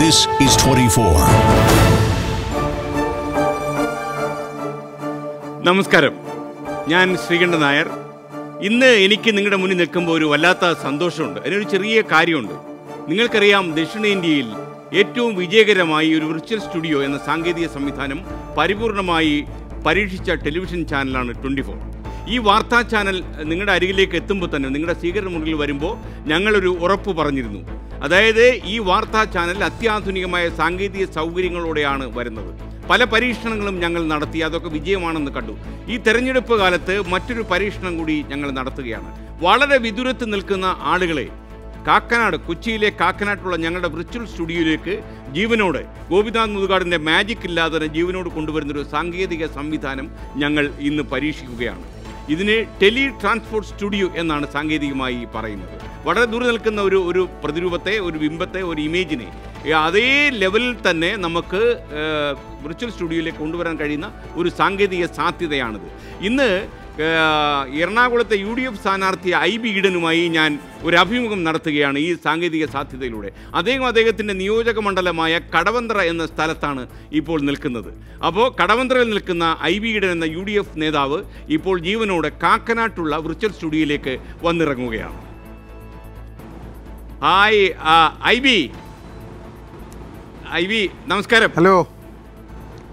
This is 24. നമസ്കാരം, ഞാൻ ശ്രീകണ്ഠൻ നായർ. ഇന്ന് എനിക്ക് നിങ്ങളുടെ മുന്നിൽ നിൽക്കുമ്പോൾ ഒരു വല്ലാത്ത സന്തോഷമുണ്ട്. അതിനൊരു ചെറിയ കാര്യമുണ്ട്. നിങ്ങൾക്കറിയാം, ദക്ഷിണേന്ത്യയിൽ ഏറ്റവും വിജയകരമായി ഒരു വിർച്വൽ സ്റ്റുഡിയോ എന്ന സാങ്കേതിക സംവിധാനം പരിപൂർണമായി പരീക്ഷിച്ച ടെലിവിഷൻ ചാനലാണ് 24. ഈ വാർത്താ ചാനൽ നിങ്ങളുടെ അരികിലേക്ക് എത്തുമ്പോൾ തന്നെ, നിങ്ങളുടെ സ്വീകരണ മുറിയിൽ വരുമ്പോൾ ഞങ്ങളൊരു ഉറപ്പ് പറഞ്ഞിരുന്നു. അതായത് ഈ വാർത്താ ചാനൽ അത്യാധുനികമായ സാങ്കേതിക സൗകര്യങ്ങളോടെയാണ് വരുന്നത്. പല പരീക്ഷണങ്ങളും ഞങ്ങൾ നടത്തി, അതൊക്കെ വിജയമാണെന്ന് കണ്ടു. ഈ തെരഞ്ഞെടുപ്പ് കാലത്ത് മറ്റൊരു പരീക്ഷണം കൂടി ഞങ്ങൾ നടത്തുകയാണ്. വളരെ വിദൂരത്ത് നിൽക്കുന്ന ആളുകളെ കാക്കനാട്, കൊച്ചിയിലെ കാക്കനാട്ടുള്ള ഞങ്ങളുടെ വിർച്വൽ സ്റ്റുഡിയോയിലേക്ക് ജീവനോട്, ഗോപിനാഥ് മുതുകാടിൻ്റെ മാജിക് ഇല്ലാതെ തന്നെ ജീവനോട് കൊണ്ടുവരുന്നൊരു സാങ്കേതിക സംവിധാനം ഞങ്ങൾ ഇന്ന് പരീക്ഷിക്കുകയാണ്. ഇതിന് ടെലി ട്രാൻസ്പോർട്ട് സ്റ്റുഡിയോ എന്നാണ് സാങ്കേതികമായി പറയുന്നത്. വളരെ ദൂരെ നിൽക്കുന്ന ഒരു പ്രതിരൂപത്തെ, ഒരു ബിംബത്തെ, ഒരു ഇമേജിനെ അതേ ലെവലിൽ തന്നെ നമുക്ക് വിർച്വൽ സ്റ്റുഡിയോയിലേക്ക് കൊണ്ടുവരാൻ കഴിയുന്ന ഒരു സാങ്കേതിക സാധ്യതയാണിത്. ഇന്ന് എറണാകുളത്തെ UDF സ്ഥാനാർത്ഥി IB ഈഡനുമായി ഞാൻ ഒരു അഭിമുഖം നടത്തുകയാണ് ഈ സാങ്കേതിക സാധ്യതയിലൂടെ. അദ്ദേഹത്തിൻ്റെ നിയോജക മണ്ഡലമായ കടവന്ത്ര എന്ന സ്ഥലത്താണ് ഇപ്പോൾ നിൽക്കുന്നത്. അപ്പോൾ കടവന്ത്രയിൽ നിൽക്കുന്ന IB ഈഡൻ എന്ന UDF നേതാവ് ഇപ്പോൾ ജീവനോടെ കാക്കനാട്ടുള്ള വിർച്വൽ സ്റ്റുഡിയോയിലേക്ക് വന്നിറങ്ങുകയാണ്. ഹായ് IB, നമസ്കാരം. ഹലോ,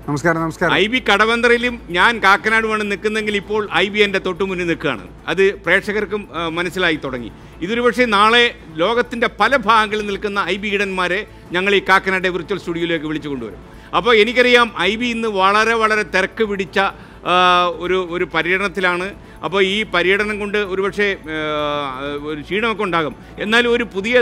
നമസ്കാരം. IB കടവന്ത്രയിലും ഞാൻ കാക്കനാടുമാണ് നിൽക്കുന്നെങ്കിൽ ഇപ്പോൾ IB എൻ്റെ തൊട്ടു മുന്നിൽ നിൽക്കുകയാണ്. അത് പ്രേക്ഷകർക്കും മനസ്സിലായി തുടങ്ങി. ഇതൊരു പക്ഷേ നാളെ ലോകത്തിൻ്റെ പല ഭാഗങ്ങളിൽ നിൽക്കുന്ന IB ഈഡന്മാരെ ഞങ്ങൾ ഈ കാക്കനാട്ടെ വിർച്വൽ സ്റ്റുഡിയോയിലേക്ക് വിളിച്ചു കൊണ്ടുവരും. അപ്പോൾ എനിക്കറിയാം IB ഇന്ന് വളരെ തിരക്ക് പിടിച്ച ഒരു പര്യടനത്തിലാണ്. അപ്പോൾ ഈ പര്യടനം കൊണ്ട് ഒരുപക്ഷെ ഒരു ക്ഷീണമൊക്കെ ഉണ്ടാകും. എന്നാലും ഒരു പുതിയ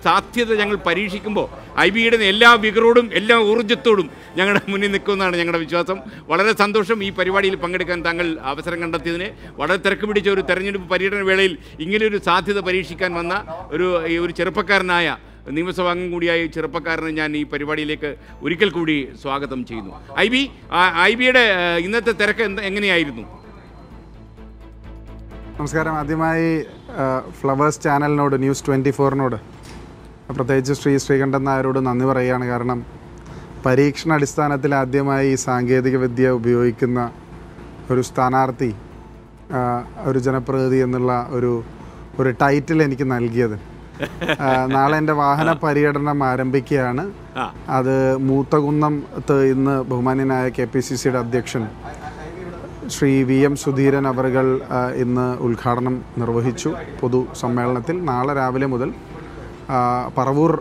സാധ്യത ഞങ്ങൾ പരീക്ഷിക്കുമ്പോൾ IB ഈഡൻ എല്ലാ വികറോടും എല്ലാ ഊർജ്ജത്തോടും ഞങ്ങളുടെ മുന്നിൽ നിൽക്കുമെന്നാണ് ഞങ്ങളുടെ വിശ്വാസം. വളരെ സന്തോഷം ഈ പരിപാടിയിൽ പങ്കെടുക്കാൻ താങ്കൾ അവസരം കണ്ടെത്തിയതിന്. വളരെ തിരക്ക് പിടിച്ച ഒരു തെരഞ്ഞെടുപ്പ് പര്യടന വേളയിൽ ഇങ്ങനെയൊരു സാധ്യത പരീക്ഷിക്കാൻ വന്ന ഒരു ചെറുപ്പക്കാരനായ നിയമസഭാംഗം കൂടിയായ ചെറുപ്പക്കാരനെ ഞാൻ ഈ പരിപാടിയിലേക്ക് ഒരിക്കൽ കൂടി സ്വാഗതം ചെയ്യുന്നു. IBയുടെ ഇന്നത്തെ തിരക്ക് എങ്ങനെയായിരുന്നു? നമസ്കാരം. ആദ്യമായി ഫ്ലവേഴ്സ് ചാനലിനോട്, ന്യൂസ് 24നോട്, പ്രത്യേകിച്ച് ശ്രീകണ്ഠൻ നായരോട് നന്ദി പറയുകയാണ്. കാരണം പരീക്ഷണാടിസ്ഥാനത്തിൽ ആദ്യമായി ഈ സാങ്കേതിക വിദ്യ ഉപയോഗിക്കുന്ന ഒരു സ്ഥാനാർത്ഥി, ഒരു ജനപ്രതിനിധി എന്നുള്ള ഒരു ടൈറ്റിൽ എനിക്ക് നൽകിയത്. നാളെ എൻ്റെ വാഹന പര്യടനം ആരംഭിക്കുകയാണ്. അത് മൂത്തകുന്നത്ത് ഇന്ന് ബഹുമാന്യനായ KPCCയുടെ അധ്യക്ഷൻ ശ്രീ VM സുധീരൻ അവർകൾ ഇന്ന് ഉദ്ഘാടനം നിർവഹിച്ചു. പൊതുസമ്മേളനത്തിൽ നാളെ രാവിലെ മുതൽ പറവൂർ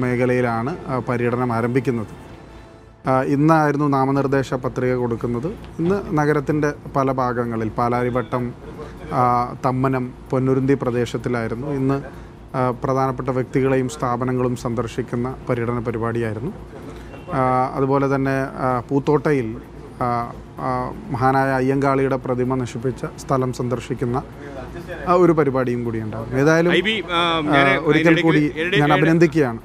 മേഖലയിലാണ് പര്യടനം ആരംഭിക്കുന്നത്. ഇന്നായിരുന്നു നാമനിർദ്ദേശ പത്രിക കൊടുക്കുന്നത്. ഇന്ന് നഗരത്തിൻ്റെ പല ഭാഗങ്ങളിൽ, പാലാരിവട്ടം, തമ്മനം, പൊന്നുരുന്തി പ്രദേശത്തിലായിരുന്നു. ഇന്ന് പ്രധാനപ്പെട്ട വ്യക്തികളെയും സ്ഥാപനങ്ങളും സന്ദർശിക്കുന്ന പര്യടന പരിപാടിയായിരുന്നു. അതുപോലെ തന്നെ പൂത്തോട്ടയിൽ മഹാനായ അയ്യങ്കാളിയുടെ പ്രതിമ നശിപ്പിച്ച സ്ഥലം സന്ദർശിക്കുന്ന ഒരു പരിപാടിയും കൂടി ഉണ്ടാകും. ഏതായാലും ഒരിക്കൽ കൂടി ഞാൻ അഭിനന്ദിക്കുകയാണ്.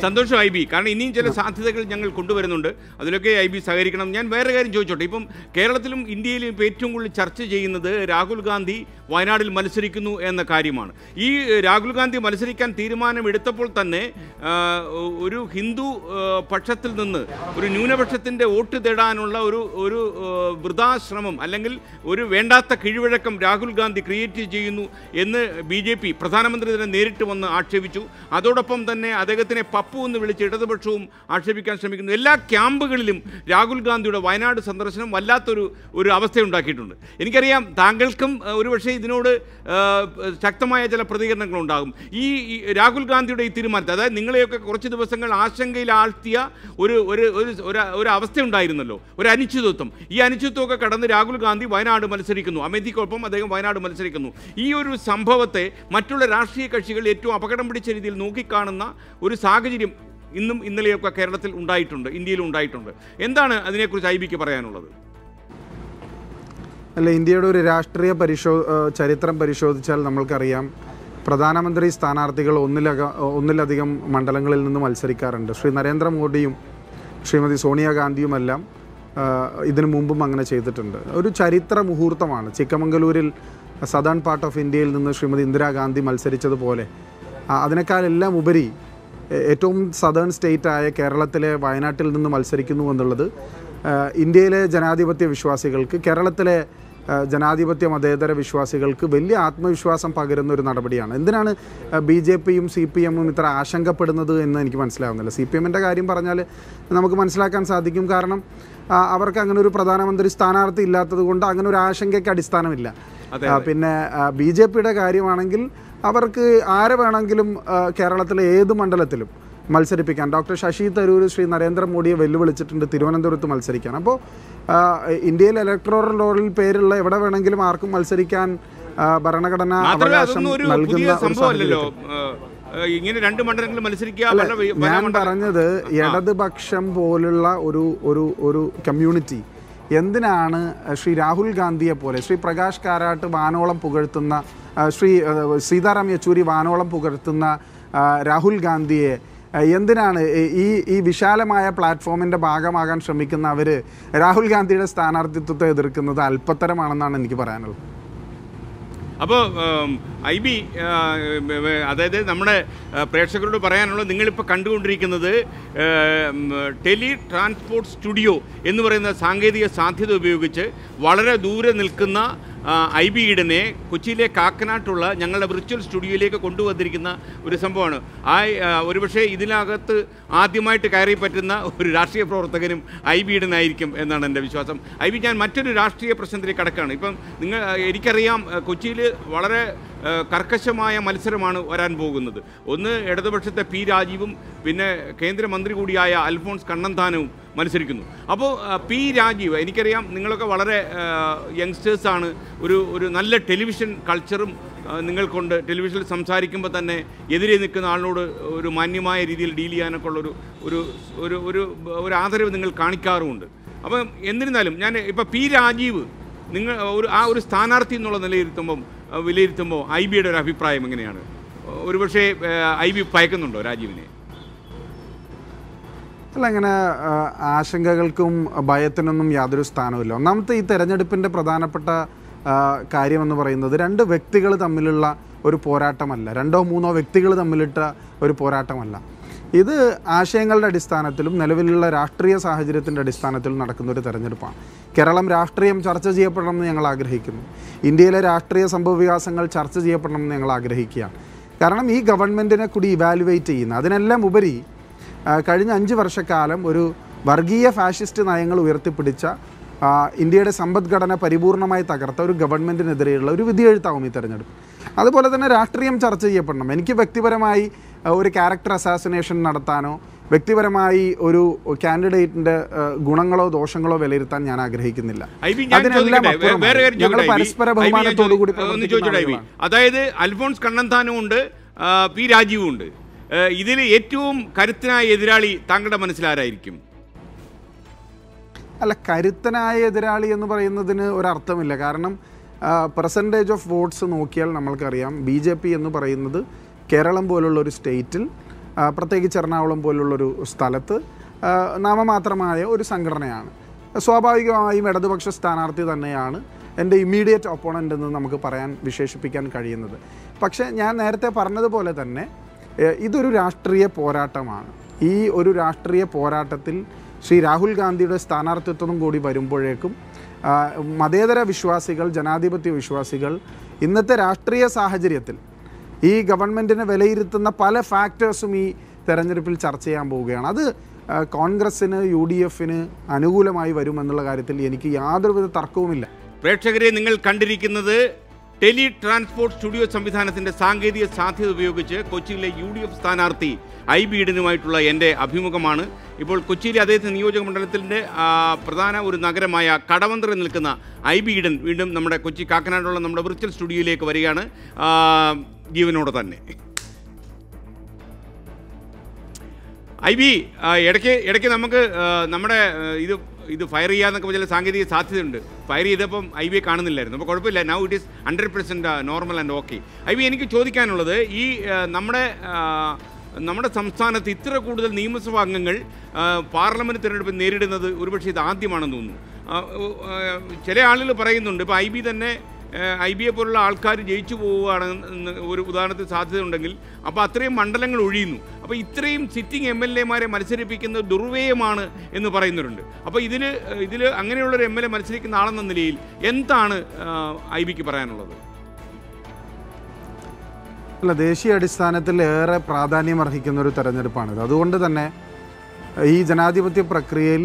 സന്തോഷം IB. കാരണം ഇനിയും ചില സാധ്യതകൾ ഞങ്ങൾ കൊണ്ടുവരുന്നുണ്ട്. അതിലൊക്കെ IB സഹകരിക്കണം. ഞാൻ വേറെ കാര്യം ചോദിച്ചോട്ടെ. ഇപ്പം കേരളത്തിലും ഇന്ത്യയിലും ഇപ്പോൾ ഏറ്റവും കൂടുതൽ ചർച്ച ചെയ്യുന്നത് രാഹുൽ ഗാന്ധി വയനാട്ടിൽ മത്സരിക്കുന്നു എന്ന കാര്യമാണ്. ഈ രാഹുൽ ഗാന്ധി മത്സരിക്കാൻ തീരുമാനമെടുത്തപ്പോൾ തന്നെ ഒരു ഹിന്ദു പക്ഷത്തിൽ നിന്ന് ഒരു ന്യൂനപക്ഷത്തിൻ്റെ വോട്ട് തേടാനുള്ള ഒരു വൃഥാശ്രമം, അല്ലെങ്കിൽ ഒരു വേണ്ടാത്ത കീഴ്വഴക്കം രാഹുൽ ഗാന്ധി ക്രിയേറ്റ് ചെയ്യുന്നു എന്ന് BJP പ്രധാനമന്ത്രി തന്നെ നേരിട്ട് വന്ന് ആക്ഷേപിച്ചു. അതോടൊപ്പം തന്നെ അദ്ദേഹത്തിനെ പപ്പു എന്ന് വിളിച്ച് ഇടതുപക്ഷവും ആക്ഷേപിക്കാൻ ശ്രമിക്കുന്നു. എല്ലാ ക്യാമ്പുകളിലും രാഹുൽ ഗാന്ധിയുടെ വയനാട് സന്ദർശനം വല്ലാത്തൊരു അവസ്ഥയുണ്ടാക്കിയിട്ടുണ്ട്. എനിക്കറിയാം താങ്കൾക്കും ഒരുപക്ഷെ ഇതിനോട് ശക്തമായ ചില പ്രതികരണങ്ങളുണ്ടാകും. ഈ രാഹുൽ ഗാന്ധിയുടെ ഈ തീരുമാനത്തെ, അതായത് നിങ്ങളെയൊക്കെ കുറച്ച് ദിവസങ്ങൾ ആശങ്കയിലാഴ്ത്തിയ ഒരു അവസ്ഥയുണ്ടായിരുന്നല്ലോ, ഒരു അനിശ്ചിതത്വം. ഈ അനിശ്ചിതത്വമൊക്കെ കടന്ന് രാഹുൽ ഗാന്ധി വയനാട് മത്സരിക്കുന്നു, അമേഠിക്കൊപ്പം അദ്ദേഹം വയനാട് മത്സരിക്കുന്നു. ഈ ഒരു സംഭവത്തെ മറ്റുള്ള രാഷ്ട്രീയ കക്ഷികൾ ഏറ്റവും അപകടം പിടിച്ച രീതിയിൽ നോക്കിക്കാണുന്ന ഒരു സാഹചര്യം ഇന്നും ഇന്നലെയൊക്കെ കേരളത്തിൽ ഉണ്ടായിട്ടുണ്ട്, ഇന്ത്യയിലും ഉണ്ടായിട്ടുണ്ട്. എന്താണ് അതിനെക്കുറിച്ച് IBക്ക് പറയാനുള്ളത്? അല്ല, ഇന്ത്യയുടെ ഒരു രാഷ്ട്രീയ ചരിത്രം പരിശോധിച്ചാൽ നമ്മൾക്കറിയാം, പ്രധാനമന്ത്രി സ്ഥാനാർത്ഥികൾ ഒന്നിലധികം മണ്ഡലങ്ങളിൽ നിന്ന് മത്സരിക്കാറുണ്ട്. ശ്രീ നരേന്ദ്രമോദിയും ശ്രീമതി സോണിയാഗാന്ധിയുമെല്ലാം ഇതിനു മുമ്പും അങ്ങനെ ചെയ്തിട്ടുണ്ട്. ഒരു ചരിത്ര മുഹൂർത്തമാണ്. ചിക്കമംഗലൂരിൽ സദേൺ പാർട്ട് ഓഫ് ഇന്ത്യയിൽ നിന്ന് ശ്രീമതി ഇന്ദിരാഗാന്ധി മത്സരിച്ചതുപോലെ അതിനേക്കാളെല്ലാം ഉപരി ഏറ്റവും സദേൺ സ്റ്റേറ്റായ കേരളത്തിലെ വയനാട്ടിൽ നിന്ന് മത്സരിക്കുന്നു എന്നുള്ളത് ഇന്ത്യയിലെ ജനാധിപത്യ വിശ്വാസികൾക്ക്, കേരളത്തിലെ ജനാധിപത്യ മതേതര വിശ്വാസികൾക്ക് വലിയ ആത്മവിശ്വാസം പകരുന്ന ഒരു നടപടിയാണ്. എന്തിനാണ് BJPയും CPMഉം ഇത്ര ആശങ്കപ്പെടുന്നത് എന്ന് എനിക്ക് മനസ്സിലാവുന്നില്ല. CPMൻ്റെ കാര്യം പറഞ്ഞാൽ നമുക്ക് മനസ്സിലാക്കാൻ സാധിക്കും. കാരണം അവർക്ക് അങ്ങനെ ഒരു പ്രധാനമന്ത്രി സ്ഥാനാർത്ഥി ഇല്ലാത്തത് കൊണ്ട് അങ്ങനെ ഒരു ആശങ്കയ്ക്ക് അടിസ്ഥാനമില്ല. പിന്നെ BJPയുടെ കാര്യമാണെങ്കിൽ അവർക്ക് ആരെ വേണമെങ്കിലും കേരളത്തിലെ ഏത് മണ്ഡലത്തിലും മത്സരിപ്പിക്കാൻ. ഡോക്ടർ ശശി തരൂർ ശ്രീ നരേന്ദ്രമോദിയെ വെല്ലുവിളിച്ചിട്ടുണ്ട് തിരുവനന്തപുരത്ത് മത്സരിക്കാൻ. അപ്പോൾ ഇന്ത്യയിൽ ഇലക്ടറൽ റോളിൽ പേരുള്ള എവിടെ വേണമെങ്കിലും ആർക്കും മത്സരിക്കാൻ ഭരണഘടന അവകാശം നൽകുന്ന. ഇങ്ങനെ 2 മണ്ഡലങ്ങളിൽ മത്സരിക്കുക. ഞാൻ പറഞ്ഞത് ഇടതുപക്ഷം പോലുള്ള ഒരു കമ്മ്യൂണിറ്റി എന്തിനാണ് ശ്രീ രാഹുൽ ഗാന്ധിയെ പോലെ, ശ്രീ പ്രകാശ് കാരാട്ട് വാനോളം പുകഴ്ത്തുന്ന, ശ്രീ സീതാറാം യെച്ചൂരി വാനോളം പുകഴ്ത്തുന്ന രാഹുൽ ഗാന്ധിയെ എന്തിനാണ് ഈ വിശാലമായ പ്ലാറ്റ്ഫോമിൻ്റെ ഭാഗമാകാൻ ശ്രമിക്കുന്ന അവർ രാഹുൽ ഗാന്ധിയുടെ സ്ഥാനാർത്ഥിത്വത്തെ എതിർക്കുന്നത് അല്പത്തരമാണെന്നാണ് എനിക്ക് പറയാനുള്ളത്. അപ്പോൾ IB, അതായത് നമ്മുടെ പ്രേക്ഷകരോട് പറയാനുള്ളത്, നിങ്ങളിപ്പോൾ കണ്ടുകൊണ്ടിരിക്കുന്നത് ടെലി ട്രാൻസ്പോർട്ട് സ്റ്റുഡിയോ എന്ന് പറയുന്ന സാങ്കേതിക സാധ്യത ഉപയോഗിച്ച് വളരെ ദൂരെ നിൽക്കുന്ന IB ഈഡനെ കൊച്ചിയിലെ കാക്കനാട്ടുള്ള ഞങ്ങളുടെ വിർച്വൽ സ്റ്റുഡിയോയിലേക്ക് കൊണ്ടുവന്നിരിക്കുന്ന ഒരു സംഭവമാണ്. ഒരുപക്ഷെ ഇതിനകത്ത് ആദ്യമായിട്ട് കയറി പറ്റുന്ന ഒരു രാഷ്ട്രീയ പ്രവർത്തകനും IB ഈഡനായിരിക്കും എന്നാണ് എൻ്റെ വിശ്വാസം. IB, ഞാൻ മറ്റൊരു രാഷ്ട്രീയ പ്രശ്നത്തിലേക്ക് കടക്കുകയാണ്. ഇപ്പം എനിക്കറിയാം കൊച്ചിയിൽ വളരെ കർക്കശമായ മത്സരമാണ് വരാൻ പോകുന്നത്. ഒന്ന് ഇടതുപക്ഷത്തെ P രാജീവും പിന്നെ കേന്ദ്രമന്ത്രി കൂടിയായ അൽഫോൺസ് കണ്ണന്താനവും മത്സരിക്കുന്നു. അപ്പോൾ P രാജീവ്, എനിക്കറിയാം നിങ്ങളൊക്കെ വളരെ യങ്സ്റ്റേഴ്സാണ്, ഒരു നല്ല ടെലിവിഷൻ കൾച്ചറും നിങ്ങൾക്കുണ്ട്. ടെലിവിഷനിൽ സംസാരിക്കുമ്പോൾ തന്നെ എതിരെ നിൽക്കുന്ന ആളിനോട് ഒരു മാന്യമായ രീതിയിൽ ഡീൽ ചെയ്യാനൊക്കെ ഉള്ളൊരു ഒരു ആദരവ് നിങ്ങൾ കാണിക്കാറുമുണ്ട്. അപ്പം എന്നിരുന്നാലും ഞാൻ ഇപ്പോൾ P രാജീവ് നിങ്ങൾ ഒരു സ്ഥാനാർത്ഥി എന്നുള്ള വിലയിരുത്തുമ്പോൾ IBയുടെ ഒരു അഭിപ്രായം എങ്ങനെയാണ്? ഒരുപക്ഷെ IB ഭയക്കുന്നുണ്ടോ രാജീവിനെ? അല്ല, അങ്ങനെ ആശങ്കകൾക്കും ഭയത്തിനൊന്നും യാതൊരു സ്ഥാനവുമില്ല. ഒന്നാമത്തെ ഈ തെരഞ്ഞെടുപ്പിൻ്റെ പ്രധാനപ്പെട്ട കാര്യമെന്ന് പറയുന്നത് 2 വ്യക്തികൾ തമ്മിലുള്ള ഒരു പോരാട്ടമല്ല, 2-3 വ്യക്തികൾ തമ്മിലിട്ട ഒരു പോരാട്ടമല്ല. ഇത് ആശയങ്ങളുടെ അടിസ്ഥാനത്തിലും നിലവിലുള്ള രാഷ്ട്രീയ സാഹചര്യത്തിൻ്റെ അടിസ്ഥാനത്തിലും നടക്കുന്ന ഒരു തെരഞ്ഞെടുപ്പാണ്. കേരളം രാഷ്ട്രീയം ചർച്ച ചെയ്യപ്പെടണമെന്ന് ഞങ്ങൾ ആഗ്രഹിക്കുന്നു. ഇന്ത്യയിലെ രാഷ്ട്രീയ സംഭവവികാസങ്ങൾ ചർച്ച ചെയ്യപ്പെടണമെന്ന് ഞങ്ങൾ ആഗ്രഹിക്കുകയാണ്. കാരണം ഈ ഗവൺമെൻറ്റിനെ കൂടി ഇവാലുവേറ്റ് ചെയ്യുന്ന, അതിനെല്ലാം ഉപരി കഴിഞ്ഞ 5 വർഷക്കാലം ഒരു വർഗീയ ഫാഷിസ്റ്റ് നയങ്ങൾ ഉയർത്തിപ്പിടിച്ച, ഇന്ത്യയുടെ സമ്പദ്ഘടന പരിപൂർണമായി തകർത്ത ഒരു ഗവൺമെൻറ്റിനെതിരെയുള്ള ഒരു വിധിയെഴുത്താവും ഈ തെരഞ്ഞെടുപ്പ്. അതുപോലെ തന്നെ രാഷ്ട്രീയം ചർച്ച ചെയ്യപ്പെടണം. എനിക്ക് വ്യക്തിപരമായി ഒരു ക്യാരക്ടർ അസാസിനേഷൻ നടത്താനോ വ്യക്തിപരമായി ഒരു കാൻഡിഡേറ്റിൻ്റെ ഗുണങ്ങളോ ദോഷങ്ങളോ വിലയിരുത്താൻ ഞാൻ ആഗ്രഹിക്കുന്നില്ല. ഞങ്ങൾ പരസ്പര ബഹുമാനത്തോടു കൂടി. അതായത് അൽഫോൺസ് കണ്ണന്താനും ഉണ്ട്, P രാജീവും ഉണ്ട്. ഇതിൽ ഏറ്റവും കരുത്തനായ എതിരാളി താങ്കളുടെ മനസ്സിലാരായിരിക്കും? അല്ല, കരുത്തനായ എതിരാളി എന്ന് പറയുന്നതിന് ഒരർത്ഥമില്ല. കാരണം പെർസെൻറ്റേജ് ഓഫ് വോട്ട്സ് നോക്കിയാൽ നമ്മൾക്കറിയാം BJP എന്ന് പറയുന്നത് കേരളം പോലുള്ള ഒരു സ്റ്റേറ്റിൽ, പ്രത്യേകിച്ച് എറണാകുളം പോലുള്ളൊരു സ്ഥലത്ത് നാമമാത്രമായ ഒരു സംഘടനയാണ്. സ്വാഭാവികമായും ഇടതുപക്ഷ സ്ഥാനാർത്ഥി തന്നെയാണ് എൻ്റെ ഇമ്മീഡിയറ്റ് ഒപ്പോണൻ്റ് എന്ന് നമുക്ക് വിശേഷിപ്പിക്കാൻ കഴിയുന്നത്. പക്ഷേ ഞാൻ നേരത്തെ പറഞ്ഞതുപോലെ തന്നെ ഇതൊരു രാഷ്ട്രീയ പോരാട്ടമാണ്. ഈ ഒരു രാഷ്ട്രീയ പോരാട്ടത്തിൽ ശ്രീ രാഹുൽ ഗാന്ധിയുടെ സ്ഥാനാർത്ഥിത്വം കൂടി വരുമ്പോഴേക്കും മതേതര വിശ്വാസികൾ, ജനാധിപത്യ വിശ്വാസികൾ ഇന്നത്തെ രാഷ്ട്രീയ സാഹചര്യത്തിൽ ഈ ഗവൺമെൻറ്റിനെ വിലയിരുത്തുന്ന പല ഫാക്ടേഴ്സും ഈ തെരഞ്ഞെടുപ്പിൽ ചർച്ച ചെയ്യാൻ പോവുകയാണ്. അത് കോൺഗ്രസ്സിന്, UDFന് അനുകൂലമായി വരുമെന്നുള്ള കാര്യത്തിൽ എനിക്ക് യാതൊരുവിധ തർക്കവുമില്ല. പ്രേക്ഷകരെ, നിങ്ങൾ കണ്ടിരിക്കുന്നത് ടെലി ട്രാൻസ്പോർട്ട് സ്റ്റുഡിയോ സംവിധാനത്തിൻ്റെ സാങ്കേതിക സാധ്യത ഉപയോഗിച്ച് കൊച്ചിയിലെ UDF സ്ഥാനാർത്ഥി IB ഈഡനുമായിട്ടുള്ള എൻ്റെ അഭിമുഖമാണ്. ഇപ്പോൾ കൊച്ചിയിലെ അദ്ദേഹത്തെ നിയോജക മണ്ഡലത്തിൻ്റെ പ്രധാന ഒരു നഗരമായ കടവന്ത്രയിൽ നിൽക്കുന്ന IB ഈഡൻ വീണ്ടും നമ്മുടെ കൊച്ചി കാക്കനാടുള്ള നമ്മുടെ വിർച്വൽ സ്റ്റുഡിയോയിലേക്ക് വരികയാണ്, ജീവനോടെ തന്നെ. IB, ഇടയ്ക്ക് നമുക്ക് നമ്മുടെ ഇത് ഫയർ ചെയ്യാന്നൊക്കെ ചില സാങ്കേതിക സാധ്യതയുണ്ട്. ഫയർ ചെയ്തപ്പം IB കാണുന്നില്ലായിരുന്നു. അപ്പോൾ കുഴപ്പമില്ല, now it is 100% normal and okay. IB, എനിക്ക് ചോദിക്കാനുള്ളത്, ഈ നമ്മുടെ സംസ്ഥാനത്ത് ഇത്ര കൂടുതൽ നിയമസഭാ അംഗങ്ങൾ പാർലമെൻറ്റ് തിരഞ്ഞെടുപ്പ് നേരിടുന്നത് ഒരുപക്ഷെ ഇത് ആദ്യമാണെന്ന് തോന്നുന്നു. ചില ആളുകൾ പറയുന്നുണ്ട്, ഇപ്പോൾ IB തന്നെ IBയെ പോലുള്ള ആൾക്കാർ ജയിച്ചു പോവുകയാണെന്ന് ഒരു ഉദാഹരണത്തിന് സാധ്യത ഉണ്ടെങ്കിൽ അപ്പോൾ അത്രയും മണ്ഡലങ്ങൾ ഒഴിയുന്നു. അപ്പോൾ ഇത്രയും സിറ്റിംഗ് MLA-മാരെ മത്സരിപ്പിക്കുന്നത് ദുർവ്യയമാണ് എന്ന് പറയുന്നവരുണ്ട്. അപ്പോൾ ഇതിൽ അങ്ങനെയുള്ളൊരു MLA മത്സരിക്കുന്ന ആളെന്ന നിലയിൽ എന്താണ് IB-ക്ക് പറയാനുള്ളത്? അല്ല, ദേശീയ അടിസ്ഥാനത്തിൽ ഏറെ പ്രാധാന്യം അർഹിക്കുന്ന ഒരു തെരഞ്ഞെടുപ്പാണിത്. അതുകൊണ്ട് തന്നെ ഈ ജനാധിപത്യ പ്രക്രിയയിൽ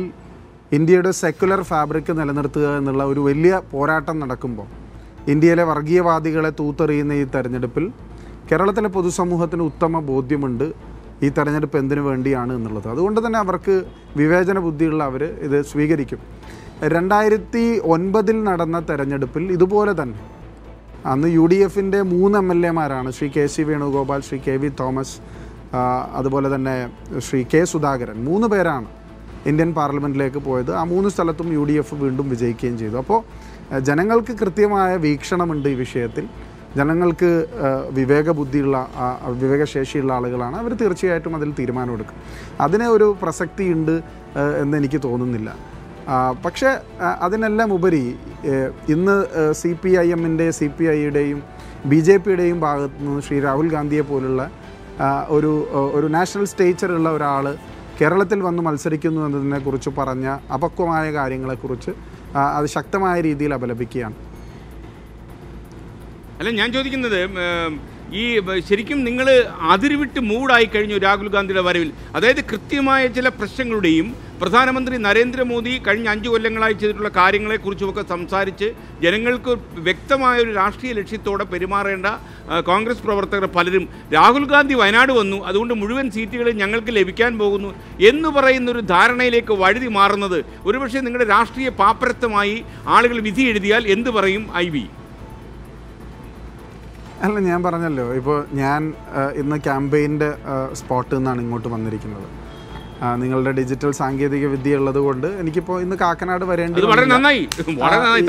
ഇന്ത്യയുടെ സെക്കുലർ ഫാബ്രിക് നിലനിർത്തുക എന്നുള്ള ഒരു വലിയ പോരാട്ടം നടക്കുമ്പോൾ ഇന്ത്യയിലെ വർഗീയവാദികളെ തൂത്തെറിയുന്ന ഈ തെരഞ്ഞെടുപ്പിൽ കേരളത്തിലെ പൊതുസമൂഹത്തിന് ഉത്തമ ബോധ്യമുണ്ട് ഈ തെരഞ്ഞെടുപ്പ് എന്തിനു വേണ്ടിയാണ് എന്നുള്ളത്. അതുകൊണ്ട് തന്നെ അവർക്ക് വിവേചന ബുദ്ധിയുള്ള അവർ ഇത് സ്വീകരിക്കും. 2009 നടന്ന തെരഞ്ഞെടുപ്പിൽ ഇതുപോലെ തന്നെ അന്ന് UDF-ൻ്റെ 3 MLA-മാരാണ് ശ്രീ KC വേണുഗോപാൽ, ശ്രീ KV തോമസ്, അതുപോലെ തന്നെ ശ്രീ K സുധാകരൻ, 3 പേരാണ് ഇന്ത്യൻ പാർലമെൻറ്റിലേക്ക് പോയത്. ആ 3 സ്ഥലത്തും UDF വീണ്ടും വിജയിക്കുകയും ചെയ്തു. അപ്പോൾ ജനങ്ങൾക്ക് കൃത്യമായ വീക്ഷണമുണ്ട് ഈ വിഷയത്തിൽ. ജനങ്ങൾക്ക് വിവേകബുദ്ധിയുള്ള വിവേകശേഷിയുള്ള ആളുകളാണ്. അവർ തീർച്ചയായിട്ടും അതിൽ തീരുമാനമെടുക്കും. അതിന് ഒരു പ്രസക്തിയുണ്ട് എന്നെനിക്ക് തോന്നുന്നില്ല. പക്ഷേ അതിനെല്ലാം ഉപരി ഇന്ന് CPIM-ൻ്റെ CPI-യുടെയും BJP-യുടെയും ഭാഗത്തു നിന്ന് ശ്രീ രാഹുൽ ഗാന്ധിയെ പോലുള്ള ഒരു നാഷണൽ സ്റ്റേച്ചറുള്ള ഒരാൾ കേരളത്തിൽ വന്ന് മത്സരിക്കുന്നു എന്നതിനെക്കുറിച്ച് പറഞ്ഞ അപക്വമായ കാര്യങ്ങളെക്കുറിച്ച് അത് ശക്തമായ രീതിയിൽ അപലപിക്കുകയാണ്. അല്ല, ഞാൻ ചോദിക്കുന്നത് ഈ ശരിക്കും നിങ്ങൾ അതിരുവിട്ട് മൂടായി കഴിഞ്ഞു രാഹുൽ ഗാന്ധിയുടെ വരവിൽ. അതായത് കൃത്യമായ ചില പ്രശ്നങ്ങളുടെയും പ്രധാനമന്ത്രി നരേന്ദ്രമോദി കഴിഞ്ഞ 5 കൊല്ലങ്ങളായി ചെയ്തിട്ടുള്ള കാര്യങ്ങളെക്കുറിച്ചുമൊക്കെ സംസാരിച്ച് ജനങ്ങൾക്ക് വ്യക്തമായ ഒരു രാഷ്ട്രീയ ലക്ഷ്യത്തോടെ പെരുമാറേണ്ട കോൺഗ്രസ് പ്രവർത്തകർ പലരും രാഹുൽ ഗാന്ധി വയനാട് വന്നു, അതുകൊണ്ട് മുഴുവൻ സീറ്റുകളും ഞങ്ങൾക്ക് ലഭിക്കാൻ പോകുന്നു എന്ന് പറയുന്നൊരു ധാരണയിലേക്ക് വഴുതി മാറുന്നത് ഒരുപക്ഷെ നിങ്ങളുടെ രാഷ്ട്രീയ പാപ്പരത്വമായി ആളുകൾ വിധി എഴുതിയാൽ എന്ത് പറയും IB? അല്ല, ഞാൻ പറഞ്ഞല്ലോ, ഇപ്പോൾ ഞാൻ ഇന്ന് ക്യാമ്പയിൻ്റെ സ്പോട്ടിൽ നിന്നാണ് ഇങ്ങോട്ട് വന്നിരിക്കുന്നത്. നിങ്ങളുടെ ഡിജിറ്റൽ സാങ്കേതിക വിദ്യ ഉള്ളത് കൊണ്ട് എനിക്കിപ്പോൾ ഇന്ന് കാക്കനാട് വരേണ്ടി വളരെ നന്നായി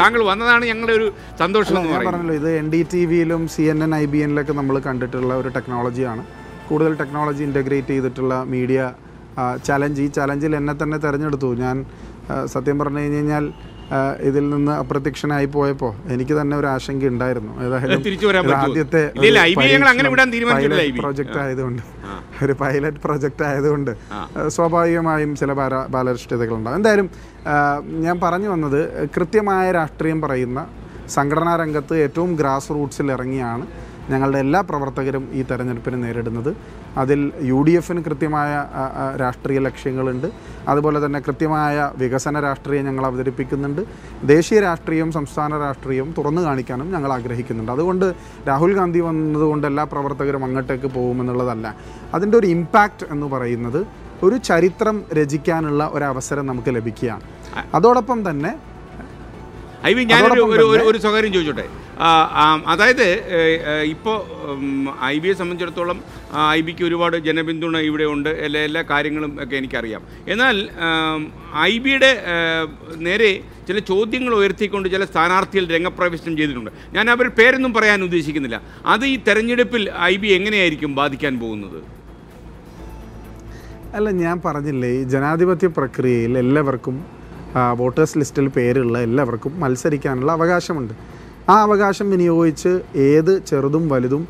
താങ്കൾ വന്നതാണ് ഞങ്ങളുടെ ഒരു സന്തോഷം. ഞാൻ പറഞ്ഞല്ലോ, ഇത് NDTV-യിലും CNN IBN-ലൊക്കെ നമ്മൾ കണ്ടിട്ടുള്ള ഒരു ടെക്നോളജിയാണ്. കൂടുതൽ ടെക്നോളജി ഇൻ്റഗ്രേറ്റ് ചെയ്തിട്ടുള്ള മീഡിയ ചലഞ്ച്. ഈ ചലഞ്ചിൽ എന്നെ തന്നെ തിരഞ്ഞെടുത്തു. ഞാൻ സത്യം പറഞ്ഞു കഴിഞ്ഞാൽ ഇതിൽ നിന്ന് അപ്രത്യക്ഷനായി പോയപ്പോൾ എനിക്ക് തന്നെ ഒരു ആശങ്ക ഉണ്ടായിരുന്നു. ഏതായാലും ആദ്യത്തെ പ്രോജക്റ്റ് ആയതുകൊണ്ട്, ഒരു പൈലറ്റ് പ്രോജക്റ്റ് ആയതുകൊണ്ട് സ്വാഭാവികമായും ചില ബാലരിഷ്ടതകളുണ്ടാകും. എന്തായാലും ഞാൻ പറഞ്ഞു വന്നത്, കൃത്യമായ രാഷ്ട്രീയം പറയുന്ന സംഘടനാ രംഗത്ത് ഏറ്റവും ഗ്രാസ് റൂട്ട്സിൽ ഇറങ്ങിയാണ് ഞങ്ങളുടെ എല്ലാ പ്രവർത്തകരും ഈ തെരഞ്ഞെടുപ്പിനെ നേരിടുന്നത്. അതിൽ UDF-ന് കൃത്യമായ രാഷ്ട്രീയ ലക്ഷ്യങ്ങളുണ്ട്. അതുപോലെ തന്നെ കൃത്യമായ വികസന രാഷ്ട്രീയം ഞങ്ങൾ അവതരിപ്പിക്കുന്നുണ്ട്. ദേശീയ രാഷ്ട്രീയവും സംസ്ഥാന രാഷ്ട്രീയവും തുറന്നു കാണിക്കാനും ഞങ്ങൾ ആഗ്രഹിക്കുന്നുണ്ട്. അതുകൊണ്ട് രാഹുൽ ഗാന്ധി വന്നതുകൊണ്ട് എല്ലാ പ്രവർത്തകരും അങ്ങോട്ടേക്ക് പോകുമെന്നുള്ളതല്ല. അതിൻ്റെ ഒരു ഇമ്പാക്റ്റ് എന്ന് പറയുന്നത് ഒരു ചരിത്രം രചിക്കാനുള്ള ഒരവസരം നമുക്ക് ലഭിക്കുകയാണ്. അതോടൊപ്പം തന്നെ ഒരു സ്വകാര്യം ചോദിച്ചോട്ടെ. അതായത് ഇപ്പോൾ IB-യെ സംബന്ധിച്ചിടത്തോളം IB-ക്ക് ഒരുപാട് ജനപിന്തുണ ഇവിടെ ഉണ്ട്, എല്ലാ കാര്യങ്ങളും ഒക്കെ എനിക്കറിയാം. എന്നാൽ IB-യുടെ നേരെ ചില ചോദ്യങ്ങൾ ഉയർത്തിക്കൊണ്ട് ചില സ്ഥാനാർത്ഥികൾ രംഗപ്രവേശനം ചെയ്തിട്ടുണ്ട്. ഞാൻ അവരുടെ പേരൊന്നും പറയാൻ ഉദ്ദേശിക്കുന്നില്ല. അത് ഈ തെരഞ്ഞെടുപ്പിൽ IB എങ്ങനെയായിരിക്കും ബാധിക്കാൻ പോകുന്നത്? അല്ല, ഞാൻ പറഞ്ഞില്ലേ, ഈ ജനാധിപത്യ പ്രക്രിയയിൽ എല്ലാവർക്കും വോട്ടേഴ്സ് ലിസ്റ്റിൽ പേരുള്ള എല്ലാവർക്കും മത്സരിക്കാനുള്ള അവകാശമുണ്ട്. ആ അവകാശം വിനിയോഗിച്ച് ഏത് ചെറുതും വലുതും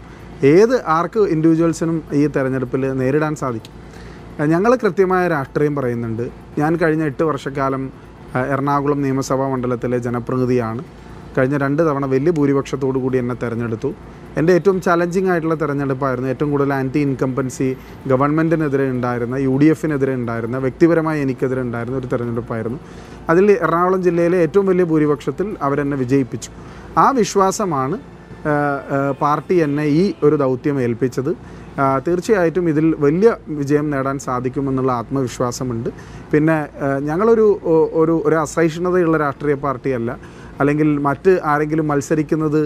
ആർക്ക് ഇൻഡിവിജ്വൽസിനും ഈ തെരഞ്ഞെടുപ്പിൽ നേരിടാൻ സാധിക്കും. ഞങ്ങൾ കൃത്യമായ രാഷ്ട്രീയം പറയുന്നുണ്ട്. ഞാൻ കഴിഞ്ഞ 8 വർഷക്കാലം എറണാകുളം നിയമസഭാ മണ്ഡലത്തിലെ ജനപ്രതിനിധിയാണ്. കഴിഞ്ഞ 2 തവണ വലിയ ഭൂരിപക്ഷത്തോടു കൂടി എന്നെ തിരഞ്ഞെടുത്തു. എൻ്റെ ഏറ്റവും ചലഞ്ചിങ് ആയിട്ടുള്ള തെരഞ്ഞെടുപ്പായിരുന്നു. ഏറ്റവും കൂടുതൽ ആൻറ്റി ഇൻകംപൻസി ഗവൺമെൻറ്റിനെതിരെ ഉണ്ടായിരുന്ന, UDF-നെതിരെ ഉണ്ടായിരുന്ന, വ്യക്തിപരമായി എനിക്കെതിരെ ഉണ്ടായിരുന്ന ഒരു തെരഞ്ഞെടുപ്പായിരുന്നു. അതിൽ എറണാകുളം ജില്ലയിലെ ഏറ്റവും വലിയ ഭൂരിപക്ഷത്തിൽ അവരെന്നെ വിജയിപ്പിച്ചു. ആ വിശ്വാസമാണ് പാർട്ടി എന്നെ ഈ ഒരു ദൗത്യം ഏൽപ്പിച്ചത്. തീർച്ചയായിട്ടും ഇതിൽ വലിയ വിജയം നേടാൻ സാധിക്കുമെന്നുള്ള ആത്മവിശ്വാസമുണ്ട്. പിന്നെ ഞങ്ങളൊരു അസഹിഷ്ണുതയുള്ള രാഷ്ട്രീയ പാർട്ടിയല്ല, അല്ലെങ്കിൽ മറ്റ് ആരെങ്കിലും മത്സരിക്കുന്നത്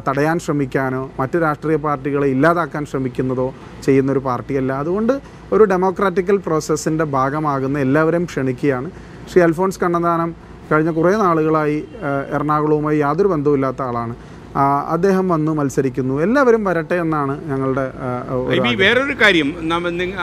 തടയാൻ ശ്രമിക്കാനോ മറ്റ് രാഷ്ട്രീയ പാർട്ടികളെ ഇല്ലാതാക്കാൻ ശ്രമിക്കുന്നതോ ചെയ്യുന്നൊരു പാർട്ടിയല്ല. അതുകൊണ്ട് ഒരു ഡെമോക്രാറ്റിക്കൽ പ്രോസസ്സിൻ്റെ ഭാഗമാകുന്ന എല്ലാവരെയും ക്ഷണിക്കുകയാണ്. ശ്രീ അൽഫോൺസ് കണ്ണന്താനം കഴിഞ്ഞ കുറേ നാളുകളായി എറണാകുളവുമായി യാതൊരു ബന്ധവുമില്ലാത്ത ആളാണ്. അദ്ദേഹം വന്നു മത്സരിക്കുന്നു. എല്ലാവരും വരട്ടെ എന്നാണ് ഞങ്ങളുടെ വേറൊരു കാര്യം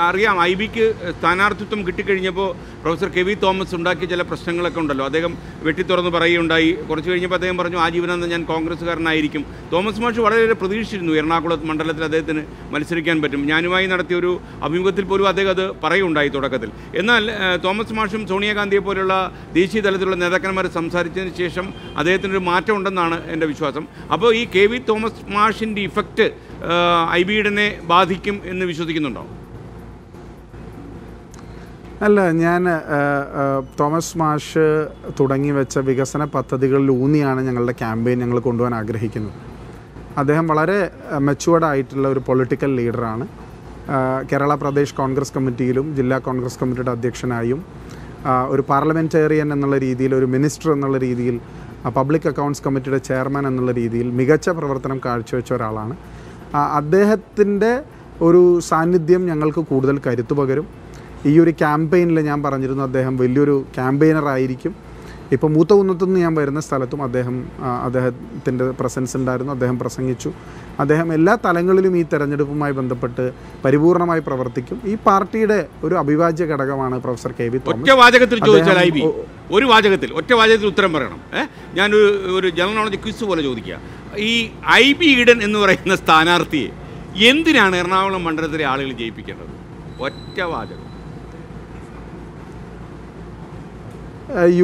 അറിയാം. IB-ക്ക് സ്ഥാനാർത്ഥിത്വം കിട്ടിക്കഴിഞ്ഞപ്പോൾ പ്രൊഫസർ KV തോമസ് ഉണ്ടാക്കിയ ചില പ്രശ്നങ്ങളൊക്കെ ഉണ്ടല്ലോ. അദ്ദേഹം വെട്ടിത്തുറന്ന് പറയുകയുണ്ടായി. കുറച്ച് കഴിഞ്ഞപ്പോൾ അദ്ദേഹം പറഞ്ഞു ആജീവനാന്തം ഞാൻ കോൺഗ്രസ്സുകാരനായിരിക്കും. തോമസ് മാഷ് വളരെയേറെ പ്രതീക്ഷിച്ചിരുന്നു എറണാകുളം മണ്ഡലത്തിൽ അദ്ദേഹത്തിന് മത്സരിക്കാൻ പറ്റും. ഞാനുമായി നടത്തിയ ഒരു അഭിമുഖത്തിൽ പോലും അദ്ദേഹം അത് പറയുകയുണ്ടായി തുടക്കത്തിൽ. എന്നാൽ തോമസ് മാഷും സോണിയാഗാന്ധിയെ പോലുള്ള ദേശീയ തലത്തിലുള്ള നേതാക്കന്മാർ സംസാരിച്ചതിന് ശേഷം അദ്ദേഹത്തിനൊരു മാറ്റം ഉണ്ടെന്നാണ് എൻ്റെ വിശ്വാസം. അപ്പോൾ ഈ KV തോമസ് മാഷിൻ്റെ ഇഫക്റ്റ് IB-യെ ബാധിക്കും എന്ന് വിശ്വസിക്കുന്നുണ്ടോ? അല്ല, ഞാൻ തോമസ് മാഷ് തുടങ്ങി വെച്ച വികസന പദ്ധതികളിൽ ഊന്നിയാണ് ഞങ്ങളുടെ ക്യാമ്പയിൻ ഞങ്ങൾ കൊണ്ടുപോകാൻ ആഗ്രഹിക്കുന്നത്. അദ്ദേഹം വളരെ മെച്ചുവേർഡ് ആയിട്ടുള്ള ഒരു പൊളിറ്റിക്കൽ ലീഡറാണ്. കേരള പ്രദേശ് കോൺഗ്രസ് കമ്മിറ്റിയിലും ജില്ലാ കോൺഗ്രസ് കമ്മിറ്റിയുടെ അധ്യക്ഷനായും ഒരു പാർലമെൻറ്റേറിയൻ എന്നുള്ള രീതിയിൽ, ഒരു മിനിസ്റ്റർ എന്നുള്ള രീതിയിൽ, പബ്ലിക് അക്കൗണ്ട്സ് കമ്മിറ്റിയുടെ ചെയർമാൻ എന്നുള്ള രീതിയിൽ മികച്ച പ്രവർത്തനം കാഴ്ചവെച്ച ഒരാളാണ്. അദ്ദേഹത്തിൻ്റെ ഒരു സാന്നിധ്യം ഞങ്ങൾക്ക് കൂടുതൽ കരുത്തു പകരും. ഈ ഒരു ക്യാമ്പയിനിൽ ഞാൻ പറഞ്ഞിരുന്നു അദ്ദേഹം വലിയൊരു ക്യാമ്പയിനറായിരിക്കും. ഇപ്പോൾ മൂത്തകുന്നത്തുനിന്ന് ഞാൻ വരുന്ന സ്ഥലത്തും അദ്ദേഹത്തിൻ്റെ പ്രസൻസ് ഉണ്ടായിരുന്നു. അദ്ദേഹം പ്രസംഗിച്ചു. അദ്ദേഹം എല്ലാ തലങ്ങളിലും ഈ തെരഞ്ഞെടുപ്പുമായി ബന്ധപ്പെട്ട് പരിപൂർണമായി പ്രവർത്തിക്കും. ഈ പാർട്ടിയുടെ ഒരു അവിഭാജ്യ ഘടകമാണ് പ്രൊഫസർ KV തോമസ്. ഒറ്റ വാചകത്തിൽ ചോദിച്ചാൽ ഒരു വാചകത്തിൽ ഒറ്റ വാചകത്തിൽ ഉത്തരം പറയണം. ഞാനൊരു ജനറൽ നോളജ് ക്വിസ് പോലെ ചോദിക്കുക. ഈ IB ഈഡൻ എന്ന് പറയുന്ന സ്ഥാനാർത്ഥിയെ എന്തിനാണ് എറണാകുളം മണ്ഡലത്തിലെ ആളുകൾ ജയിപ്പിക്കേണ്ടത്? ഒറ്റ വാചകം.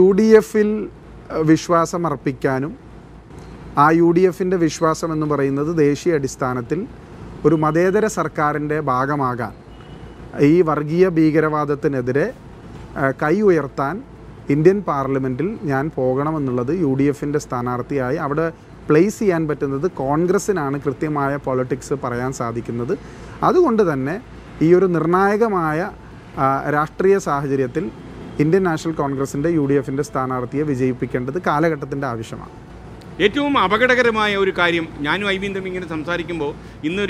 UDF-ൽ വിശ്വാസം അർപ്പിക്കാനും ആ UDF-ൻ്റെ വിശ്വാസം എന്ന് പറയുന്നത് ദേശീയ അടിസ്ഥാനത്തിൽ ഒരു മതേതര സർക്കാരിൻ്റെ ഭാഗമാകാൻ, ഈ വർഗീയ ഭീകരവാദത്തിനെതിരെ കൈ ഉയർത്താൻ ഇന്ത്യൻ പാർലമെൻറ്റിൽ ഞാൻ പോകണമെന്നുള്ളത് UDF-ൻ്റെ സ്ഥാനാർത്ഥിയായി അവിടെ പ്ലേസ് ചെയ്യാൻ പറ്റുന്നത് കോൺഗ്രസ്സിനാണ് കൃത്യമായ പൊളിറ്റിക്സ് പറയാൻ സാധിക്കുന്നത്. അതുകൊണ്ട് തന്നെ ഈ ഒരു നിർണായകമായ രാഷ്ട്രീയ സാഹചര്യത്തിൽ ഇന്ത്യൻ നാഷണൽ കോൺഗ്രസിൻ്റെ UDF-ൻ്റെ സ്ഥാനാർത്ഥിയെ വിജയിപ്പിക്കേണ്ടത് കാലഘട്ടത്തിൻ്റെ ആവശ്യമാണ്. ഏറ്റവും അപകടകരമായ ഒരു കാര്യം, ഞാനും IB-യും തമ്മിൽ ഇങ്ങനെ സംസാരിക്കുമ്പോൾ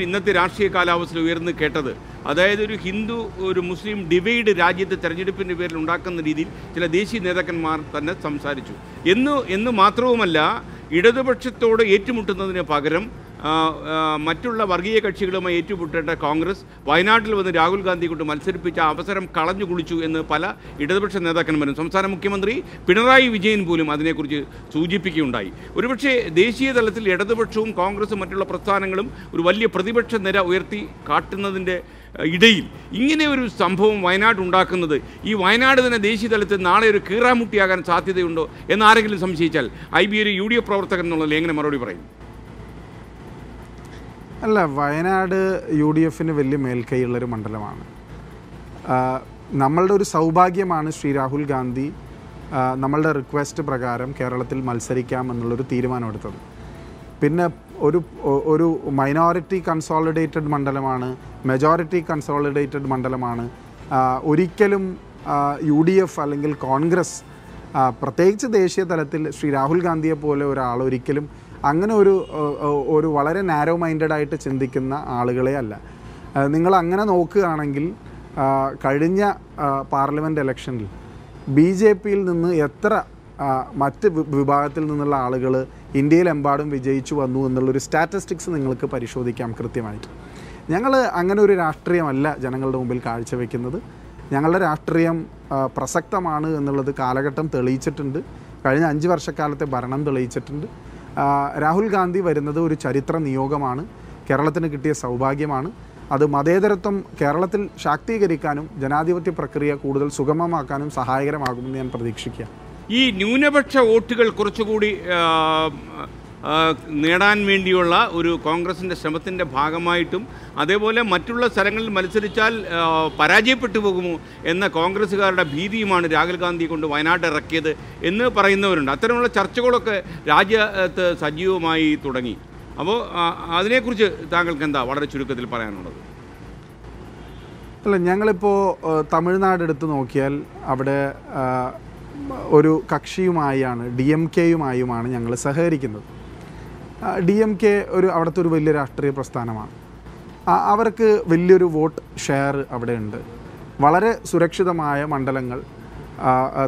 ഇന്നത്തെ രാഷ്ട്രീയ കാലാവസ്ഥയിൽ ഉയർന്നു കേട്ടത്, അതായത് ഒരു ഹിന്ദു ഒരു മുസ്ലിം ഡിവൈഡ് രാജ്യത്തെ തെരഞ്ഞെടുപ്പിൻ്റെ പേരിൽ ഉണ്ടാക്കുന്ന രീതിയിൽ ചില ദേശീയ നേതാക്കന്മാർ തന്നെ സംസാരിച്ചു എന്ന് മാത്രവുമല്ല, ഇടതുപക്ഷത്തോട് ഏറ്റുമുട്ടുന്നതിന് പകരം മറ്റുള്ള വർഗീയ കക്ഷികളുമായി ഏറ്റുമുട്ടേണ്ട കോൺഗ്രസ് വയനാട്ടിൽ വന്ന് രാഹുൽ ഗാന്ധി കൊണ്ട് മത്സരിപ്പിച്ച അവസരം കളഞ്ഞു കുളിച്ചു എന്ന് പല ഇടതുപക്ഷ നേതാക്കന്മാരും, സംസ്ഥാന മുഖ്യമന്ത്രി പിണറായി വിജയൻ പോലും അതിനെക്കുറിച്ച് സൂചിപ്പിക്കുകയുണ്ടായി. ഒരുപക്ഷെ ദേശീയ തലത്തിൽ ഇടതുപക്ഷവും കോൺഗ്രസും മറ്റുള്ള പ്രസ്ഥാനങ്ങളും ഒരു വലിയ പ്രതിപക്ഷ നിര ഉയർത്തി കാട്ടുന്നതിൻ്റെ ഇടയിൽ ഇങ്ങനെ ഒരു സംഭവം വയനാട് ഉണ്ടാക്കുന്നത്, ഈ വയനാട് തന്നെ ദേശീയ തലത്തിൽ നാളെ ഒരു കീറാമുട്ടിയാകാൻ സാധ്യതയുണ്ടോ എന്നാരെങ്കിലും സംശയിച്ചാൽ IB ഒരു UDF പ്രവർത്തകൻ എന്നുള്ളത് എങ്ങനെ മറുപടി പറയും? അല്ല, വയനാട് UDF-ന് വലിയ മേൽക്കൈയുള്ളൊരു മണ്ഡലമാണ്. നമ്മളുടെ ഒരു സൗഭാഗ്യമാണ് ശ്രീ രാഹുൽ ഗാന്ധി നമ്മളുടെ റിക്വസ്റ്റ് പ്രകാരം കേരളത്തിൽ മത്സരിക്കാമെന്നുള്ളൊരു തീരുമാനമെടുത്തത്. പിന്നെ ഒരു മൈനോറിറ്റി കൺസോളിഡേറ്റഡ് മണ്ഡലമാണ്, മെജോറിറ്റി കൺസോളിഡേറ്റഡ് മണ്ഡലമാണ്. ഒരിക്കലും UDF അല്ലെങ്കിൽ കോൺഗ്രസ്, പ്രത്യേകിച്ച് ദേശീയ തലത്തിൽ ശ്രീ രാഹുൽ ഗാന്ധിയെ പോലെ ഒരാൾ ഒരിക്കലും അങ്ങനെ ഒരു വളരെ നാരോ മൈൻഡഡ് ആയിട്ട് ചിന്തിക്കുന്ന ആളുകളെ അല്ല. നിങ്ങൾ അങ്ങനെ നോക്കുകയാണെങ്കിൽ കഴിഞ്ഞ പാർലമെൻറ്റ് ഇലക്ഷനിൽ BJP-യിൽ നിന്ന് എത്ര മറ്റ് വിഭാഗത്തിൽ നിന്നുള്ള ആളുകൾ ഇന്ത്യയിലെമ്പാടും വിജയിച്ചു വന്നു എന്നുള്ളൊരു സ്റ്റാറ്റിസ്റ്റിക്സ് നിങ്ങൾക്ക് പരിശോധിക്കാം കൃത്യമായിട്ട്. ഞങ്ങൾ അങ്ങനെ ഒരു രാഷ്ട്രീയമല്ല ജനങ്ങളുടെ മുമ്പിൽ കാഴ്ചവെക്കുന്നത്. ഞങ്ങളുടെ രാഷ്ട്രീയം പ്രസക്തമാണ് എന്നുള്ളത് കാലഘട്ടം തെളിയിച്ചിട്ടുണ്ട്. കഴിഞ്ഞ 5 വർഷക്കാലത്തെ ഭരണം തെളിയിച്ചിട്ടുണ്ട്. രാഹുൽ ഗാന്ധി വരുന്നത് ഒരു ചരിത്ര നിയോഗമാണ്, കേരളത്തിന് കിട്ടിയ സൗഭാഗ്യമാണ്. അത് മതേതരത്വം കേരളത്തിൽ ശാക്തീകരിക്കാനും ജനാധിപത്യ പ്രക്രിയ കൂടുതൽ സുഗമമാക്കാനും സഹായകരമാകുമെന്ന് ഞാൻ പ്രതീക്ഷിക്കുക. ഈ ന്യൂനപക്ഷ വോട്ടുകൾ കുറച്ചുകൂടി നേടാൻ വേണ്ടിയുള്ള ഒരു കോൺഗ്രസിൻ്റെ ശ്രമത്തിൻ്റെ ഭാഗമായിട്ടും അതേപോലെ മറ്റുള്ള സ്ഥലങ്ങളിൽ മത്സരിച്ചാൽ പരാജയപ്പെട്ടു പോകുമോ എന്ന കോൺഗ്രസ്സുകാരുടെ ഭീതിയുമാണ് രാഹുൽ ഗാന്ധി കൊണ്ട് വയനാട് ഇറക്കിയത് എന്ന് പറയുന്നവരുണ്ട്. അത്തരമുള്ള ചർച്ചകളൊക്കെ രാജ്യത്ത് സജീവമായി തുടങ്ങി. അപ്പോൾ അതിനെക്കുറിച്ച് താങ്കൾക്ക് എന്താ വളരെ ചുരുക്കത്തിൽ പറയാനുള്ളത്? അല്ല, ഞങ്ങളിപ്പോൾ തമിഴ്നാട് എടുത്ത് നോക്കിയാൽ അവിടെ ഒരു കക്ഷിയുമായാണ് DMK-യുമായുമാണ് ഞങ്ങൾ സഹകരിക്കുന്നത്. DMK അവിടുത്തെ ഒരു വലിയ രാഷ്ട്രീയ പ്രസ്ഥാനമാണ്. അവർക്ക് വലിയൊരു വോട്ട് ഷെയർ അവിടെ ഉണ്ട്. വളരെ സുരക്ഷിതമായ മണ്ഡലങ്ങൾ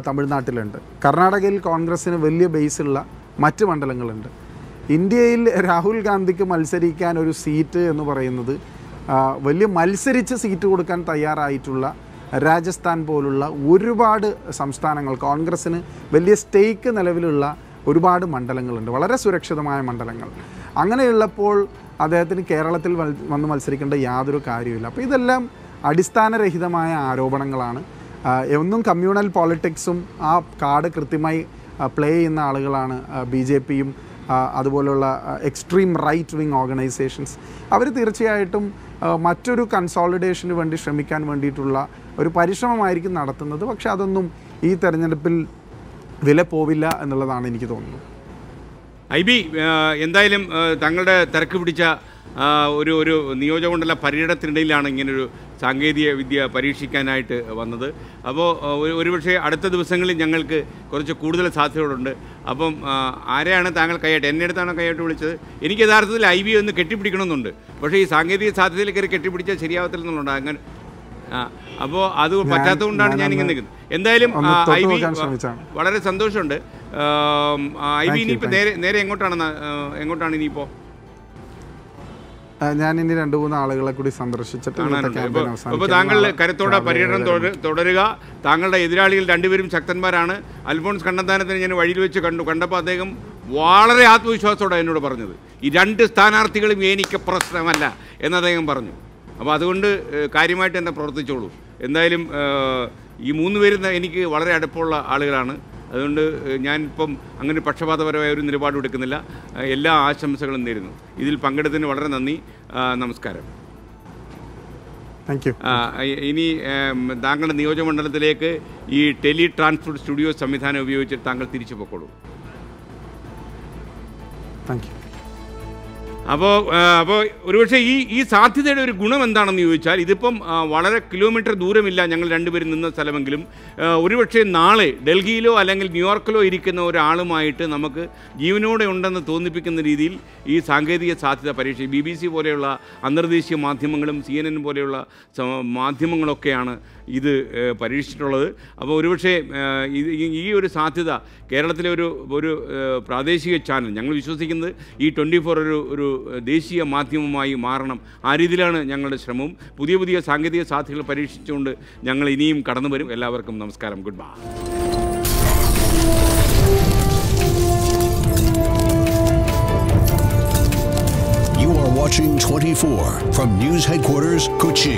തമിഴ്നാട്ടിലുണ്ട്. കർണാടകയിൽ കോൺഗ്രസ്സിന് വലിയ ബേസുള്ള മറ്റ് മണ്ഡലങ്ങളുണ്ട്. ഇന്ത്യയിൽ രാഹുൽ ഗാന്ധിക്ക് മത്സരിക്കാൻ ഒരു സീറ്റ് എന്ന് പറയുന്നത് വലിയ മത്സരിച്ച് സീറ്റ് കൊടുക്കാൻ തയ്യാറായിട്ടുള്ള രാജസ്ഥാൻ പോലുള്ള ഒരുപാട് സംസ്ഥാനങ്ങൾ, കോൺഗ്രസ്സിന് വലിയ സ്റ്റേക്ക് നിലവിലുള്ള ഒരുപാട് മണ്ഡലങ്ങളുണ്ട്, വളരെ സുരക്ഷിതമായ മണ്ഡലങ്ങൾ. അങ്ങനെയുള്ളപ്പോൾ അദ്ദേഹത്തിന് കേരളത്തിൽ വന്ന് മത്സരിക്കേണ്ട യാതൊരു കാര്യമില്ല. അപ്പോൾ ഇതെല്ലാം അടിസ്ഥാനരഹിതമായ ആരോപണങ്ങളാണ്. ഒന്നും കമ്മ്യൂണൽ പോളിറ്റിക്സും ആ കാർഡ് കൃത്യമായി പ്ലേ ചെയ്യുന്ന ആളുകളാണ് BJPയും അതുപോലുള്ള എക്സ്ട്രീം റൈറ്റ് വിങ് ഓർഗനൈസേഷൻസ്. അവർ തീർച്ചയായിട്ടും മറ്റൊരു കൺസോളിഡേഷന് വേണ്ടി ശ്രമിക്കാൻ വേണ്ടിയിട്ടുള്ള ഒരു പരിശ്രമമായിരിക്കും നടത്തുന്നത്. പക്ഷെ അതൊന്നും ഈ തെരഞ്ഞെടുപ്പിൽ വില പോവില്ല എന്നുള്ളതാണ് എനിക്ക് തോന്നുന്നത്. IB, എന്തായാലും തങ്ങളുടെ തിരക്ക് പിടിച്ച ഒരു നിയോജകമണ്ഡല പര്യടനത്തിനിടയിലാണ് ഇങ്ങനൊരു സാങ്കേതിക വിദ്യ പരീക്ഷിക്കാനായിട്ട് വന്നത്. അപ്പോൾ ഒരുപക്ഷെ അടുത്ത ദിവസങ്ങളിൽ ഞങ്ങൾക്ക് കുറച്ച് കൂടുതൽ സാധ്യതകളുണ്ട്. അപ്പം ആരെയാണ് താങ്കൾ കൈയായിട്ട്, എന്നെ അടുത്താണോ കൈയായിട്ട് വിളിച്ചത്? എനിക്ക് യഥാർത്ഥത്തിൽ IB ഒന്ന് കെട്ടിപ്പിടിക്കണമെന്നുണ്ട്. പക്ഷേ ഈ സാങ്കേതിക സാധ്യതയിൽ കയറി കെട്ടിപ്പിടിച്ചാൽ ശരിയാവത്തില്ലെന്നുണ്ട്. അങ്ങനെ അപ്പോൾ അത് പറ്റാത്തതുകൊണ്ടാണ് ഞാനിങ്ങനെ നിൽക്കുന്നത്. എന്തായാലും IB വളരെ സന്തോഷമുണ്ട്. IB ഇനിയിപ്പോൾ നേരെ എങ്ങോട്ടാണ് ഇനിയിപ്പോൾ? ഞാൻ ഇനി 2-3 ആളുകളെ കൂടി സന്ദർശിച്ചിട്ട് അപ്പോൾ താങ്കൾ കരുത്തോടെ പര്യടനം തുടരുക. താങ്കളുടെ എതിരാളികൾ രണ്ടുപേരും ശക്തന്മാരാണ്. അൽഫോൺസ് കണ്ണന്താനത്തിന് ഞാൻ വഴിയിൽ വെച്ച് കണ്ടപ്പോൾ അദ്ദേഹം വളരെ ആത്മവിശ്വാസത്തോടെ എന്നോട് പറഞ്ഞത് ഈ 2 സ്ഥാനാർത്ഥികളും എനിക്ക് പ്രശ്നമല്ല എന്ന് അദ്ദേഹം പറഞ്ഞു. അപ്പോൾ അതുകൊണ്ട് കാര്യമായിട്ട് തന്നെ പ്രവർത്തിച്ചോളൂ. എന്തായാലും ഈ 3 പേരും എനിക്ക് വളരെ അടുപ്പമുള്ള ആളുകളാണ്. അതുകൊണ്ട് ഞാനിപ്പം അങ്ങനെ പക്ഷപാതപരമായ ഒരു നിലപാടും എടുക്കുന്നില്ല. എല്ലാ ആശംസകളും നേരുന്നു. ഇതിൽ പങ്കെടുത്തതിന് വളരെ നന്ദി. നമസ്കാരം. Thank you. ഇനി താങ്കളുടെ നിയോജകമണ്ഡലത്തിലേക്ക് ഈ ടെലി ട്രാൻസ്പോർട്ട് സ്റ്റുഡിയോ സംവിധാനം ഉപയോഗിച്ച് താങ്കൾ തിരിച്ചു പോയിക്കോളൂ. Thank you. അപ്പോൾ ഒരുപക്ഷെ ഈ സാധ്യതയുടെ ഒരു ഗുണം എന്താണെന്ന് ചോദിച്ചാൽ, ഇതിപ്പം വളരെ കിലോമീറ്റർ ദൂരമില്ല ഞങ്ങൾ രണ്ടുപേരും നിന്ന സ്ഥലമെങ്കിലും ഒരുപക്ഷെ നാളെ ഡൽഹിയിലോ അല്ലെങ്കിൽ ന്യൂയോർക്കിലോ ഇരിക്കുന്ന ഒരാളുമായിട്ട് നമുക്ക് ജീവനോടെ ഉണ്ടെന്ന് തോന്നിപ്പിക്കുന്ന രീതിയിൽ ഈ സാങ്കേതിക സാധ്യത പരീക്ഷ BBC പോലെയുള്ള അന്തർദേശീയ മാധ്യമങ്ങളും CNN പോലെയുള്ള മാധ്യമങ്ങളൊക്കെയാണ് ഇത് പരീക്ഷിച്ചിട്ടുള്ളത്. അപ്പോൾ ഒരുപക്ഷെ ഈ ഒരു സാധ്യത കേരളത്തിലെ ഒരു പ്രാദേശിക ചാനൽ, ഞങ്ങൾ വിശ്വസിക്കുന്നത് ഈ 24 ഒരു ദേശീയ മാധ്യമമായി മാറണം. ആ രീതിയിലാണ് ഞങ്ങളുടെ ശ്രമവും. പുതിയ സാങ്കേതിക സാധ്യതകൾ പരീക്ഷിച്ചുകൊണ്ട് ഞങ്ങൾ ഇനിയും കടന്നു വരും. എല്ലാവർക്കും നമസ്കാരം. Good bye. You are watching 24 from News Headquarters, Kochi.